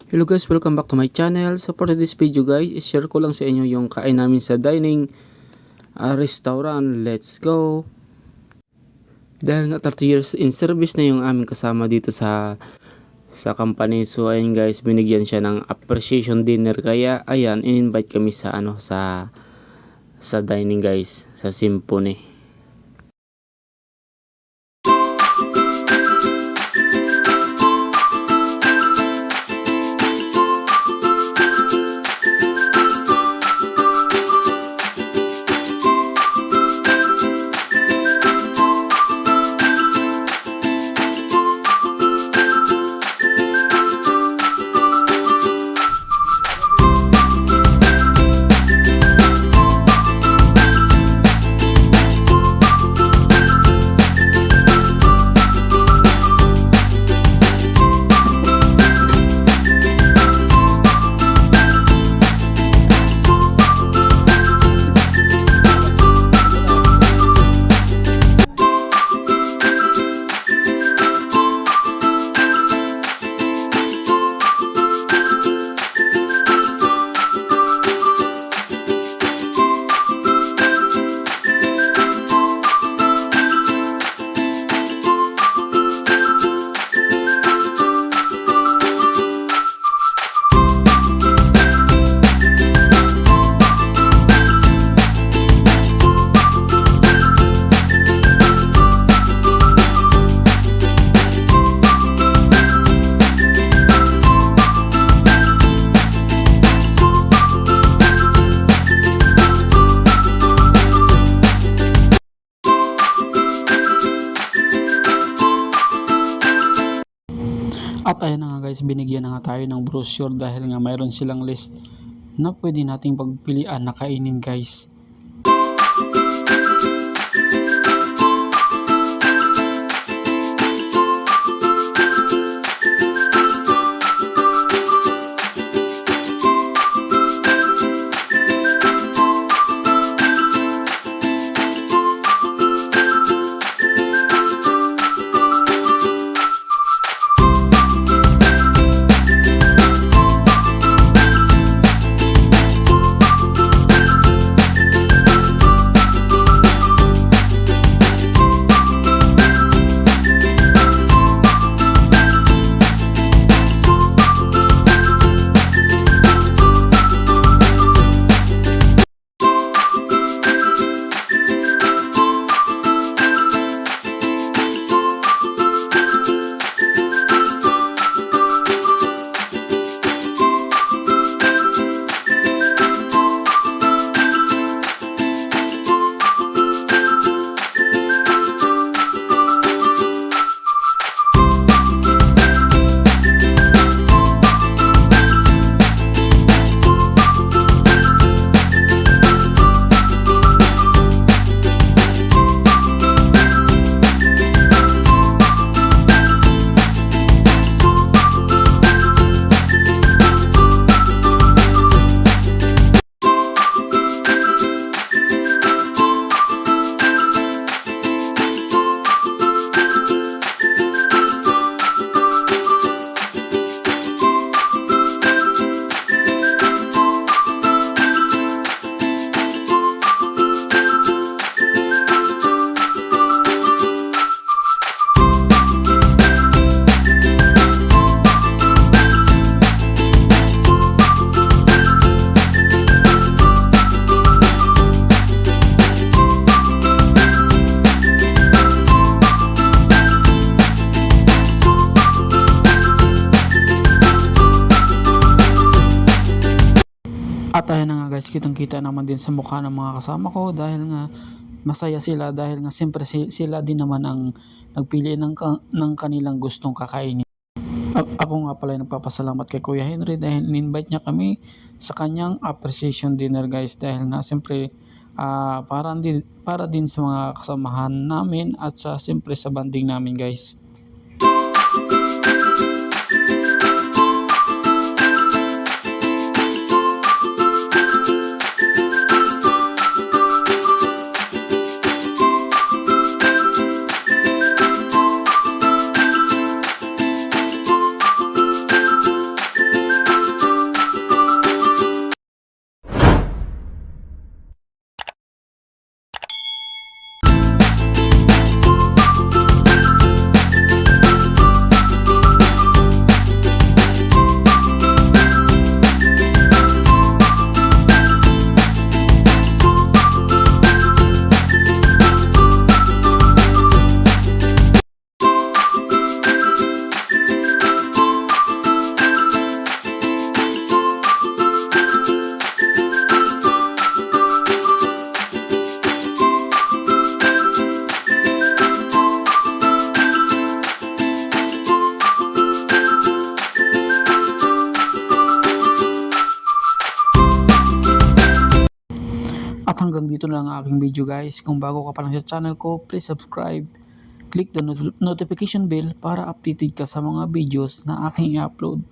Hello guys, welcome back to my channel. So for this video guys, share ko lang sa inyo yung kain namin sa dining restaurant. Let's go! Dahil nga 30 years in service na yung aming kasama dito sa company. So ayun guys, binigyan siya ng appreciation dinner. Kaya ayan, in-invite kami sa sa dining guys, sa Symphony. At ayan na nga guys, binigyan na nga tayo ng brochure dahil nga mayroon silang list na pwede nating pagpilian na kainin guys. At ayan na nga guys, kitang kita naman din sa mukha ng mga kasama ko dahil nga masaya sila dahil nga siyempre sila din naman ang nagpili ng kanilang gustong kakainin. Ako nga pala nagpapasalamat kay Kuya Henry dahil in-invite niya kami sa kanyang appreciation dinner guys dahil nga siyempre para din sa mga kasamahan namin at siyempre sa banding namin guys. hanggang dito na lang ang aking video guys. Kung bago ka pa lang sa channel ko, please subscribe. Click the notification bell para updated ka sa mga videos na aking upload.